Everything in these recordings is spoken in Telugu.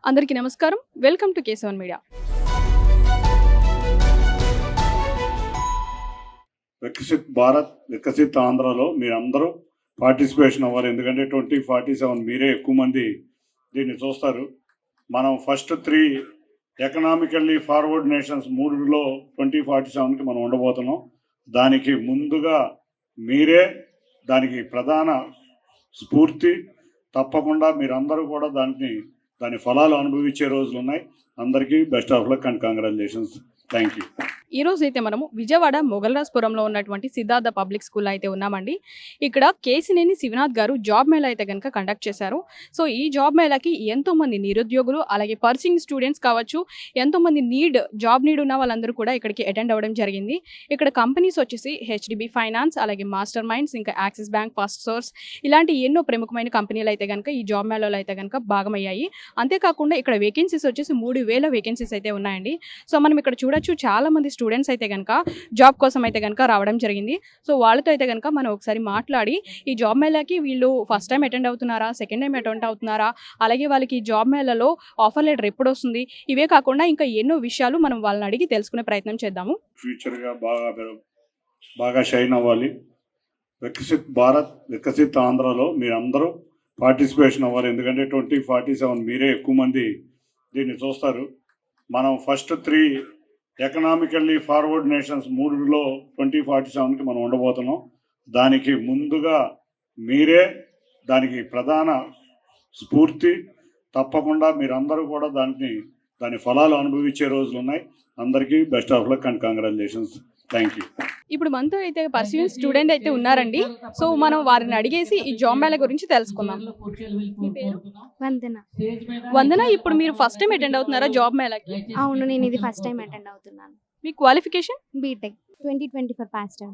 అందరికీ నమస్కారం. Welcome to Keshavan media. Viksit Bharat Viksit ఆంధ్రలో మీరందరూ పార్టిసిపేషన్ అవ్వాలి. ఎందుకంటే 2047 మీరే ఎక్కువ మంది దీన్ని చూస్తారు. మనం ఫస్ట్ 3 ఎకనామికల్లీ ఫార్వర్డ్ నేషన్స్ 3లో 2047కి మనం ఉండబోతున్నాం. దానికి ముందుగా మీరే దానికి ప్రధాన స్ఫూర్తి. తప్పకుండా మీరందరూ కూడా దాని ఫలాలు అనుభవించే రోజులు ఉన్నాయి. అందరికీ best of luck and congratulations. Thank you. ఈ రోజు అయితే మనము విజయవాడ మొగల్రాజ్పురంలో ఉన్నటువంటి సిద్ధార్థ పబ్లిక్ స్కూల్ అయితే ఉన్నామండి. ఇక్కడ కేసినేని శివనాథ్ గారు జాబ్ మేళా అయితే కనుక కండక్ట్ చేశారు. సో ఈ జాబ్ మేళాకి ఎంతో మంది నిరుద్యోగులు, అలాగే పర్సింగ్ స్టూడెంట్స్ కావచ్చు, ఎంతో మంది జాబ్ నీడ్ ఉన్న వాళ్ళందరూ కూడా ఇక్కడికి అటెండ్ అవ్వడం జరిగింది. ఇక్కడ కంపెనీస్ వచ్చేసి హెచ్డిబి ఫైనాన్స్, అలాగే మాస్టర్ మైండ్స్, ఇంకా యాక్సిస్ బ్యాంక్, ఫస్ట్ సోర్స్ ఇలాంటి ఎన్నో ప్రముఖమైన కంపెనీలు అయితే కనుక ఈ జాబ్ మేళాలో అయితే కనుక భాగమయ్యాయి. అంతేకాకుండా ఇక్కడ వేకెన్సీస్ వచ్చేసి 3000 వేకెన్సీస్ అయితే ఉన్నాయండి. సో మనం ఇక్కడ చూడొచ్చు, చాలా మంది స్టూడెంట్స్ అయితే కనుక జాబ్ కోసం అయితే కనుక రావడం జరిగింది. సో వాళ్ళతో అయితే కనుక మనం ఒకసారి మాట్లాడి ఈ జాబ్ మేళాకి వీళ్ళు ఫస్ట్ టైం అటెండ్ అవుతున్నారా, సెకండ్ టైం అటెండ్ అవుతున్నారా, అలాగే వాళ్ళకి జాబ్ మేళాలో ఆఫర్ లెటర్ ఎప్పుడు వస్తుంది, ఇవే కాకుండా ఇంకా ఎన్నో విషయాలు మనం వాళ్ళని అడిగి తెలుసుకునే ప్రయత్నం చేద్దాము. ఫ్యూచర్గా బాగా షైన్ అవ్వాలి. వికసిత్ భారత్ వికసిత్ ఆంధ్రలో మీరందరూ పార్టిసిపేషన్ అవ్వాలి. ఎందుకంటే 2047 మీరే ఎక్కువ మంది దీన్ని చూస్తారు. మనం ఫస్ట్ 3 ఎకనామికల్లీ ఫార్వర్డ్ నేషన్స్ 3లో 2047కి మనం ఉండబోతున్నాం. దానికి ముందుగా మీరే దానికి ప్రధాన స్ఫూర్తి. తప్పకుండా మీరందరూ కూడా దాని ఫలాలు అనుభవించే రోజులు ఉన్నాయి. అందరికీ best of luck and congratulations. Thank you. ఇప్పుడు మనతో అయితే పర్సూయింగ్ స్టూడెంట్ అయితే ఉన్నారండి. సో మనం వారిని అడిగేసి ఈ జాబ్ మేళా గురించి తెలుసుకుందాం. మీ పేరు? వందన. వందన, ఇప్పుడు మీరు ఫస్ట్ టైం అటెండ్ అవుతున్నారా జాబ్ మేళాకి? అవును, నేను ఇది ఫస్ట్ టైం అటెండ్ అవుతున్నాను. మీ qualification? BTech 2024 pass time.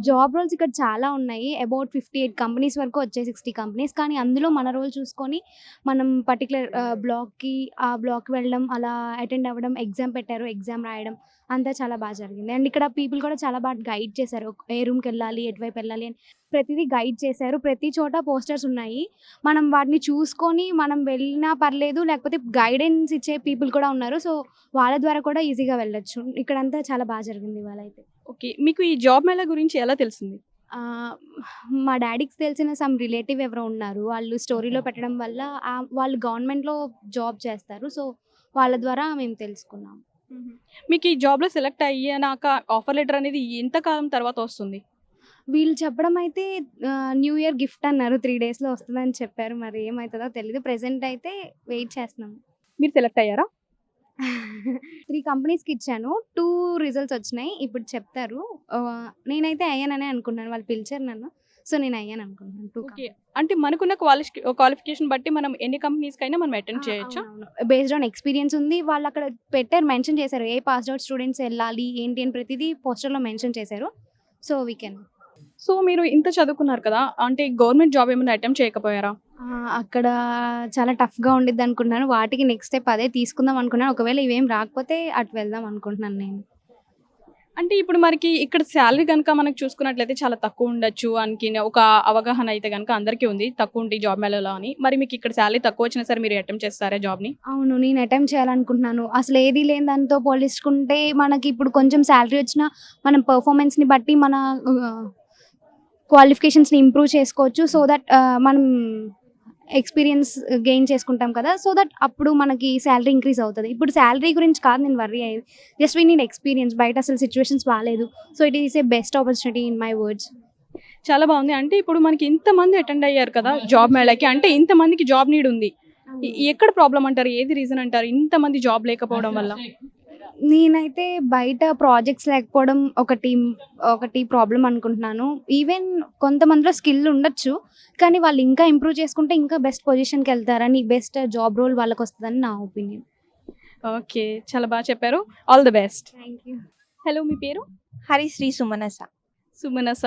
Job roles ఇక్కడ చాలా ఉన్నాయి. అబౌట్ 58 కంపెనీస్ వరకు వచ్చాయి, 60 కంపెనీస్. కానీ అందులో మన రోల్ చూసుకొని మనం పర్టికులర్ ఆ బ్లాక్కి వెళ్ళడం, అలా అటెండ్ అవ్వడం, ఎగ్జామ్ పెట్టారు, ఎగ్జామ్ రాయడం అంతా చాలా బాగా జరిగింది. అండ్ ఇక్కడ పీపుల్ కూడా చాలా బాగా గైడ్ చేశారు. ఏ రూమ్కి వెళ్ళాలి, ఎటువైపు వెళ్ళాలి అని ప్రతిదీ గైడ్ చేశారు. ప్రతి చోట పోస్టర్స్ ఉన్నాయి. మనం వాటిని చూసుకొని మనం వెళ్ళినా పర్లేదు, లేకపోతే గైడెన్స్ ఇచ్చే పీపుల్ కూడా ఉన్నారు. సో వాళ్ళ ద్వారా కూడా ఈజీగా వెళ్ళొచ్చు. ఇక్కడంతా చాలా బాగా జరిగింది ఇవాళ అయితే. ఓకే, మీకు ఈ జాబ్ మేళా గురించి ఎలా తెలిసింది? మా డాడీకి తెలిసిన సమ్ రిలేటివ్ ఎవరో ఉన్నారు. వాళ్ళు స్టోరీలో పెట్టడం వల్ల వాళ్ళు గవర్నమెంట్లో జాబ్ చేస్తారు. సో వాళ్ళ ద్వారా మేము తెలుసుకున్నాం. మీకు ఈ జాబ్లో సెలెక్ట్ అయ్యాక ఆఫర్ లెటర్ అనేది ఎంతకాలం తర్వాత వస్తుంది? వీళ్ళు చెప్పడం అయితే న్యూ ఇయర్ గిఫ్ట్ అన్నారు, 3 daysలో వస్తుందని చెప్పారు. మరి ఏమవుతుందో తెలియదు. ప్రెసెంట్ అయితే వెయిట్ చేస్తున్నాము. మీరు సెలెక్ట్ అయ్యారా? 3 కంపెనీస్కి ఇచ్చాను. 2 రిజల్ట్స్ వచ్చినాయి. ఇప్పుడు చెప్తారు. నేనైతే అయ్యాననే అనుకున్నాను. వాళ్ళు పిలిచారు నన్ను, సో నేను అయ్యాను అనుకుంటున్నాను. 2 ఓకే, అంటే మనకున్న క్వాలిఫికేషన్ బట్టి మనం ఎన్ని కంపెనీస్కైనా మనం అటెండ్ చేయొచ్చా? బేస్డ్ ఆన్ ఎక్స్పీరియన్స్ ఉంది. వాళ్ళు అక్కడ పెట్టారు, మెన్షన్ చేశారు ఏ పాస్డ్ అవుట్ స్టూడెంట్స్ వెళ్ళాలి ఏంటి అని ప్రతిదీ పోస్టర్లో మెన్షన్ చేశారు. So we can. సో మీరు ఇంత చదువుకున్నారు కదా, అంటే గవర్నమెంట్ జాబ్ ఏమైనా అటెంప్ట్ చేయకపోయారా? అక్కడ చాలా టఫ్గా ఉండిద్ది అనుకుంటున్నాను. వాటికి నెక్స్ట్ స్టెప్ అదే తీసుకుందాం అనుకున్నాను. ఒకవేళ ఇవేం రాకపోతే అటు వెళ్దాం అనుకుంటున్నాను నేను. అంటే ఇప్పుడు మనకి ఇక్కడ శాలరీ కనుక మనకు చూసుకున్నట్లయితే చాలా తక్కువ ఉండొచ్చు అని ఒక అవగాహన అయితే కనుక అందరికీ ఉంది, తక్కువ ఉంటుంది జాబ్ మేళలో అని. మరి మీకు ఇక్కడ శాలరీ తక్కువ వచ్చినా సరే మీరు అటెంప్ట్ చేస్తారా జాబ్ని? అవును, నేను అటెంప్ట్ చేయాలనుకుంటున్నాను. అసలు ఏది లేని దాంతో పోల్చుకుంటే మనకి ఇప్పుడు కొంచెం శాలరీ వచ్చినా మనం పర్ఫార్మెన్స్ని బట్టి మన క్వాలిఫికేషన్స్ని ఇంప్రూవ్ చేసుకోవచ్చు. సో దట్ మనం ఎక్స్పీరియన్స్ గెయిన్ చేసుకుంటాం కదా. సో దట్ అప్పుడు మనకి శాలరీ ఇంక్రీజ్ అవుతుంది. ఇప్పుడు శాలరీ గురించి కాదు నేను వర్రీ అయ్యేది. Just we need experience. బయట అసలు సిచ్యువేషన్స్ బాగాలేదు. So it is a best opportunity in my words. చాలా బాగుంది. అంటే ఇప్పుడు మనకి ఇంతమంది అటెండ్ అయ్యారు కదా జాబ్ మేళాకి, అంటే ఇంతమందికి జాబ్ నీడ్ ఉంది. ఎక్కడ ప్రాబ్లం అంటారు, ఏది రీజన్ అంటారు ఇంతమంది జాబ్ లేకపోవడం వల్ల? నేనైతే బయట ప్రాజెక్ట్స్ లేకపోవడం ఒకటి ప్రాబ్లం అనుకుంటున్నాను. ఈవెన్ కొంతమందిలో స్కిల్ ఉండొచ్చు, కానీ వాళ్ళు ఇంకా ఇంప్రూవ్ చేసుకుంటే ఇంకా బెస్ట్ పొజిషన్కి వెళ్తారని, బెస్ట్ జాబ్ రోల్ వాళ్ళకి వస్తుందని నా ఒపీనియన్. ఓకే, చాలా బాగా చెప్పారు. All the best. Thank you. Hello, మీ పేరు? హరిశ్రీ సుమనస. సుమనస.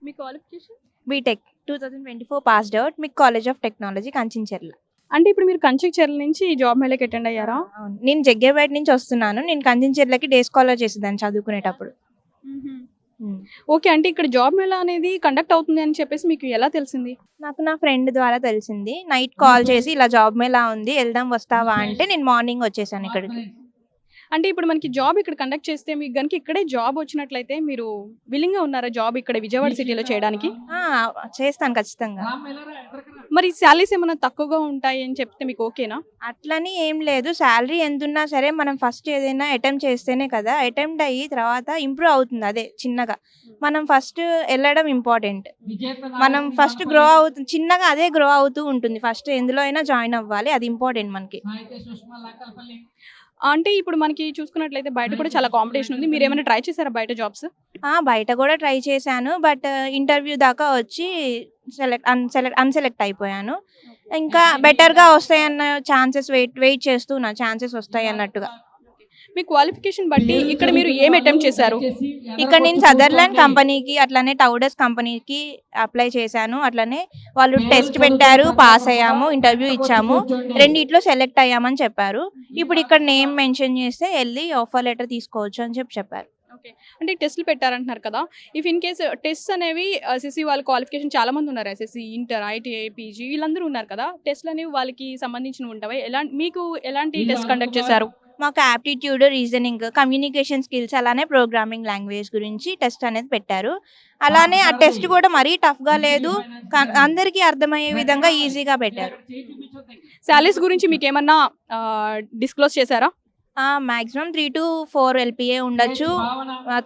మీ క్వాలిఫికేషన్? BTech 2024 passed out. మీకు కాలేజ్ ఆఫ్ టెక్నాలజీ కంచించెర్ల. అంటే ఇప్పుడు మీరు కంచికచర్ల నుంచి ఈ జాబ్ మేళకి అటెండ్ అయ్యారా? నేను జగ్గేపేట నుంచి వస్తున్నాను. నేను కంచించెర్లకి డే స్కాలర్ చేసేదాన్ని చదువుకునేటప్పుడు. ఓకే. అంటే ఇక్కడ జాబ్ మేళా అనేది కండక్ట్ అవుతుంది అని చెప్పేసి మీకు ఎలా తెలిసింది? నాకు నా ఫ్రెండ్ ద్వారా తెలిసింది. నైట్ కాల్ చేసి ఇలా జాబ్ మేళా ఉంది, వెళ్దాం వస్తావా అంటే నేను మార్నింగ్ వచ్చేసాను ఇక్కడికి. అంటే ఇప్పుడు మనకి జాబ్ ఇక్కడ కండక్ట్ చేస్తే మీకు గనుక ఇక్కడే జాబ్ వచ్చినట్లయితే మీరు విల్లింగ్‌గా ఉన్నారా జాబ్ ఇక్కడ విజయవాడ సిటీలో చేయడానికి? ఆ! చేస్తాను ఖచ్చితంగా. మరి సాలరీస్ ఏమైనా తక్కువగా ఉంటాయి అని చెప్తే మీకు ఓకేనా? అట్లని ఏం లేదు. సాలరీ ఎంతున్నా సరే మనం ఫస్ట్ ఏదైనా అటెంప్ట్ చేస్తేనే కదా! అటెంప్ట్ అయ్యి తర్వాత ఇంప్రూవ్ అవుతుంది అదే చిన్నగా. మనం ఫస్ట్ ఎళ్ళడం ఇంపార్టెంట్. మనం ఫస్ట్ గ్రో చిన్నగా అదే గ్రో అవుతూ ఉంటుంది. ఫస్ట్ ఎందులో అయినా జాయిన్ అవ్వాలి. అది ఇంపార్టెంట్ మనకి. అంటే ఇప్పుడు మనకి చూసుకున్నట్లయితే బయట కూడా చాలా కాంపిటీషన్ ఉంది. మీరేమైనా ట్రై చేసారా బయట జాబ్స్? బయట కూడా ట్రై చేశాను. బట్ ఇంటర్వ్యూ దాకా వచ్చి అన్‌సెలెక్ట్ అయిపోయాను. ఇంకా బెటర్‌గా వస్తాయన్న ఛాన్సెస్ వెయిట్ చేస్తున్నా. ఛాన్సెస్ వస్తాయి అన్నట్టుగా. మీ క్వాలిఫికేషన్ బట్టి ఇక్కడ మీరు ఏం అటెంప్ట్ చేశారు? ఇక్కడ నేను సదర్లాండ్ కంపెనీకి అట్లనే టౌడస్ కంపెనీకి అప్లై చేశాను. అట్లనే వాళ్ళు టెస్ట్ పెట్టారు, పాస్ అయ్యాము, ఇంటర్వ్యూ ఇచ్చాము. రెండిట్లో సెలెక్ట్ అయ్యామని చెప్పారు. ఇప్పుడు ఇక్కడ నేమ్ మెన్షన్ చేస్తే వెళ్ళి ఆఫర్ లెటర్ తీసుకోవచ్చు అని చెప్పారు. ఓకే. అంటే టెస్టులు పెట్టారంటున్నారు కదా! ఇఫ్ ఇన్ కేస్ టెస్ట్స్ అనేవి ఎస్ఎస్‌సి వాళ్ళ క్వాలిఫికేషన్ చాలా మంది ఉన్నారు. ఎస్ఎస్‌సి, ఇంటర్, ఐటీఐ, పీజీ వీళ్ళందరూ ఉన్నారు కదా! టెస్టులు అనేవి వాళ్ళకి సంబంధించినవి ఉంటావా? మీకు ఎలాంటి టెస్ట్ కండక్ట్ చేశారు? మాకు యాప్టిట్యూడ్, రీజనింగ్, కమ్యూనికేషన్ స్కిల్స్ అలానే ప్రోగ్రామింగ్ లాంగ్వేజ్ గురించి టెస్ట్ అనేది పెట్టారు. అలానే ఆ టెస్ట్ కూడా మరీ టఫ్‌గా లేదు. అందరికీ అర్థమయ్యే విధంగా ఈజీగా పెట్టారు. సాలరీస్ గురించి మీకేమన్నా డిస్క్లోజ్ చేశారా? మాక్సిమం 3-4 ఎల్‌పీఏ ఉండొచ్చు.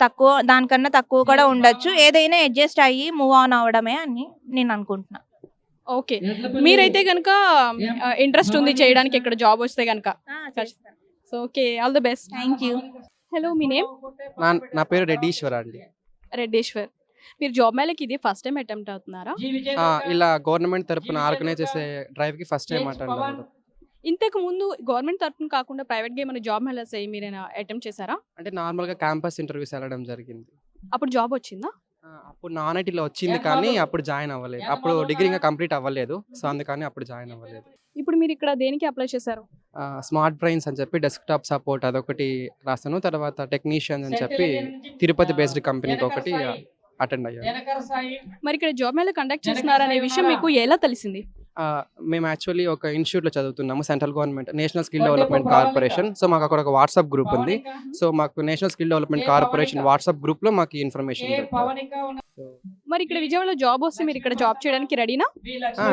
తక్కువ దానికన్నా తక్కువ కూడా ఉండొచ్చు. ఏదైనా అడ్జస్ట్ అయ్యి మూవ్ ఆన్ అవ్వడమే అని నేను అనుకుంటున్నా. ఓకే. మీరైతే గనుక ఇంట్రెస్ట్ ఉంది చేయడానికి ఇక్కడ జాబ్ వస్తే గనుక. So okay. All the best. Thank you. Hello, me name? నా పేరు రెడ్డీశ్వర్ అండి. రెడ్డేశ్వర్. మీరు జాబ్ మేళకి ఇది ఫస్ట్ టైం అటెంప్ట్ అవుతున్నారా? ఇలా గవర్నమెంట్ తరపున ఆర్గనైజ్ చేసే డ్రైవ్ కి ఫస్ట్ టైం అటెండ్ అవ్వడం. ఇంతకు ముందు గవర్నమెంట్ తరపున కాకుండా ప్రైవేట్ గా ఏమైనా జాబ్ మేళాస్ మీరైనా అటెంప్ట్ చేశారా? అంటే నార్మల్ గా క్యాంపస్ ఇంటర్వ్యూస్ వెళ్ళడం జరిగింది. అప్పుడు జాబ్ వచ్చిందా? అప్పుడు నాన్ ఐటీలో వచ్చింది కానీ అప్పుడు జాయిన్ అవ్వలేదు. అప్పుడు డిగ్రీ ఇంకా కంప్లీట్ అవ్వలేదు. సో అందుకని అప్పుడు జాయిన్ అవ్వలేదు. ఇప్పుడు మీరు ఇక్కడ దేనికి అప్లై చేశారు? స్మార్ట్ బ్రెయిన్స్ అని చెప్పి డెస్క్టాప్ సపోర్ట్ అదొకటి రాసాను. తర్వాత టెక్నీషియన్ అని చెప్పి తిరుపతి బేస్డ్ కంపెనీకి ఒకటి అటెండ్ అయ్యాను. మరి ఇక్కడ జాబ్ మేళా కండక్ట్ చేస్తున్నారనే విషయం మీకు ఎలా తెలిసింది? మేము యాక్చువల్లీ ఒక ఇన్స్టిట్యూట్లో చదువుతున్నాము, central government national skill development corporation. So మాకు అక్కడ ఒక వాట్సాప్ గ్రూప్ ఉంది. సో మాకు national skill development corporation WhatsApp గ్రూప్లో మాకు ఇన్ఫర్మేషన్. మరి ఇక్కడ విజయవాడలో జాబ్ వస్తే మీరు ఇక్కడ జాబ్ చేయడానికి రెడీనా?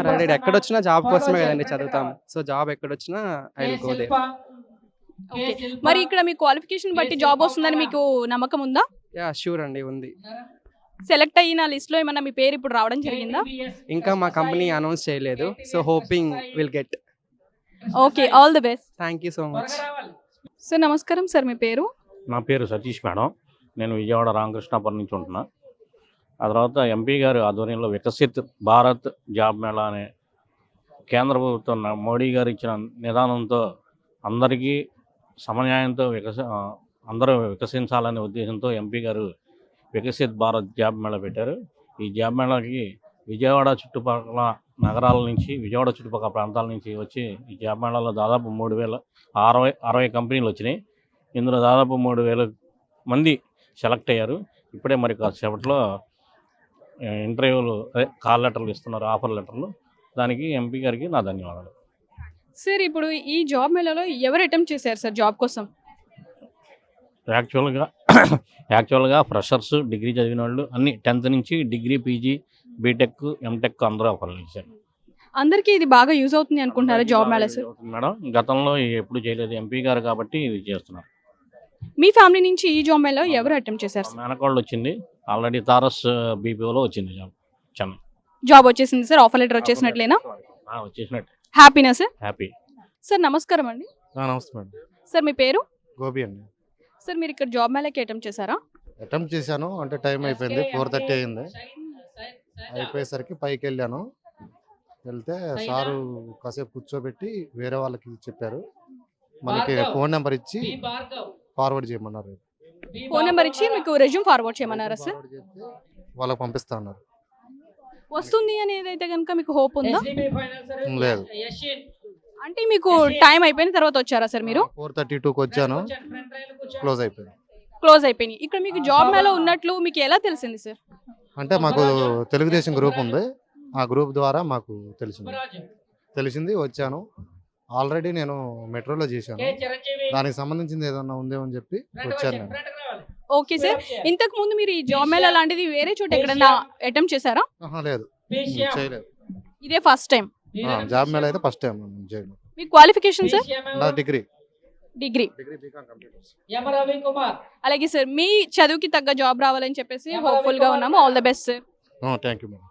రెడీ. ఎక్కడొచ్చినా జాబ్ కోసమే కదండి చదువుతాం. సో జాబ్ ఎక్కడొచ్చినా I will go there. Okay. మరి ఇక్కడ మీ క్వాలిఫికేషన్ బట్టి జాబ్ వస్తుందని మీకు నమ్మకం ఉందా? యా షూర్ అండి, ఉంది. సెలెక్ట్ అయిన లిస్ట్ లో ఏమన్నా మీ పేరు ఇప్పుడు రావడం జరిగిందా? ఇంకా మా కంపెనీ అనౌన్స్ చేయలేదు. So hoping will get. Okay. All the best. Thank you so much. Sir నమస్కారం సార్, మీ పేరు? నా పేరు సతీష్ మేడం. నేను విజయవాడ రామకృష్ణాపురం నుంచి ఉంటున్నా. ఆ తర్వాత ఎంపీ గారు ఆధ్వర్యంలో వికసిత్ భారత్ జాబ్ మేళా అనే కేంద్ర ప్రభుత్వం మోడీ గారు ఇచ్చిన నిదానంతో అందరికీ సమన్యాయంతో అందరూ వికసించాలనే ఉద్దేశంతో ఎంపీ గారు వికసిత్ భారత్ జాబ్ మేళా పెట్టారు. ఈ జాబ్ మేళాకి విజయవాడ చుట్టుపక్కల నగరాల నుంచి, విజయవాడ చుట్టుపక్కల ప్రాంతాల నుంచి వచ్చి ఈ జాబ్ మేళాలో దాదాపు 3,060 కంపెనీలు వచ్చినాయి. ఇందులో దాదాపు 3,000 మంది సెలెక్ట్ అయ్యారు. ఇప్పుడే మరి కాసేపట్లో ఇంటర్వ్యూలు కాల్ లెటర్లు ఇస్తున్నారు, ఆఫర్ లెటర్లు. దానికి ఎంపీ గారికి నా ధన్యవాదాలు. సార్ ఇప్పుడు ఈ జాబ్ మేళాలో ఎవరు అటెంప్ట్ చేశారు సార్ జాబ్ కోసం? యాక్చువల్గా ఫ్రెషర్స్, డిగ్రీ చదివిన వాళ్ళు అన్ని 10th నుంచి డిగ్రీ, పీజీ, బీటెక్, ఎంటెక్ అందరూ ఆఫర్లు ఇచ్చారు. అందరికీ ఇది బాగా యూజ్ అవుతుంది అనుకుంటున్నారా జాబ్ మేళా సార్? మేడం, గతంలో ఎప్పుడు చేయలేదు, ఎంపీ గారు కాబట్టి ఇది చేస్తున్నారు. మీ ఫ్యామిలీ నుంచి ఈ జాబ్ మేళా ఎవరు అటెంప్ట్ చేశారు? మేనకోళ్ళు వచ్చింది ఆల్రెడీ. తారస్ బీపీఓలో వచ్చింది జాబ్, చెన్నై. జాబ్ వచ్చేసింది సార్? ఆఫర్ లెటర్ వచ్చేసినట్లేనా? వచ్చేసినట్టు. హ్యాపీనా సార్? హ్యాపీ. సార్ నమస్కారం అండి. నమస్తే మేడం. సార్ మీ పేరు? గోపి అండి. సార్ మీరు ఇక్కడ జాబ్ మేళాకి అటెంప్ట్ చేశారా? అటెంప్ట్ చేశాను. అంటే టైం అయిపోయింది, 4:30 అయింది. అయిపోయేసరికి పైకి వెళ్ళాను. వెళ్తే సారు కాసేపు కూర్చోబెట్టి వేరే వాళ్ళకి చెప్పారు. మనకి ఫోన్ నెంబర్ ఇచ్చి ఫార్వర్డ్ చేయమన్నారు. ఫోన్ నెంబర్ ఇచ్చి మీకు రెజ్యూమ్ ఫార్వర్డ్ చేయమన్నారా సార్? ఫార్వర్డ్ చేస్తే వాళ్ళకి పంపిస్తా అన్నారు. వస్తుంది అనేది అయితే కనుక మీకు హోప్ ఉందా? లేదు. అంటే మీకు టైం అయిపోయిన తర్వాత వచ్చారా సార్ మీరు? 4:32కి వచ్చాను, క్లోజ్ అయిపోయింది. క్లోజ్ అయిపోయినాయి. ఇక్కడ మీకు జాబ్ మేళా ఉన్నట్లు మీకు ఎలా తెలిసింది సార్? అంటే మాకు తెలుగుదేశం గ్రూప్ ఉంది, ఆ గ్రూప్ ద్వారా మాకు తెలిసింది వచ్చాను. ఆల్రెడీ నేను మెట్రోలో చేశాను, దానికి సంబంధించింది ఏదన్నా ఉందేమో అని చెప్పి వచ్చాను నేను. ఓకే సార్, ఇంతకు ముందు మీరు ఈ జాబ్ మేళా లాంటిది వేరే చోట ఎక్కడన్నా అటెంప్ట్ చేశారా? లేదు, చేయలేదు. ఇదే ఫస్ట్ టైం? జాబ్ మేళ అయితే ఫస్ట్ టైం చేయడం. మీ క్వాలిఫికేషన్ సార్? నా డిగ్రీ బీకామ్ కంప్యూటర్స్. అలాగే సార్, మీ చదువుకి తగ్గ జాబ్ రావాలని చెప్పేసి హోప్ఫుల్ గా ఉన్నాము. All the best sir. Thank you madam.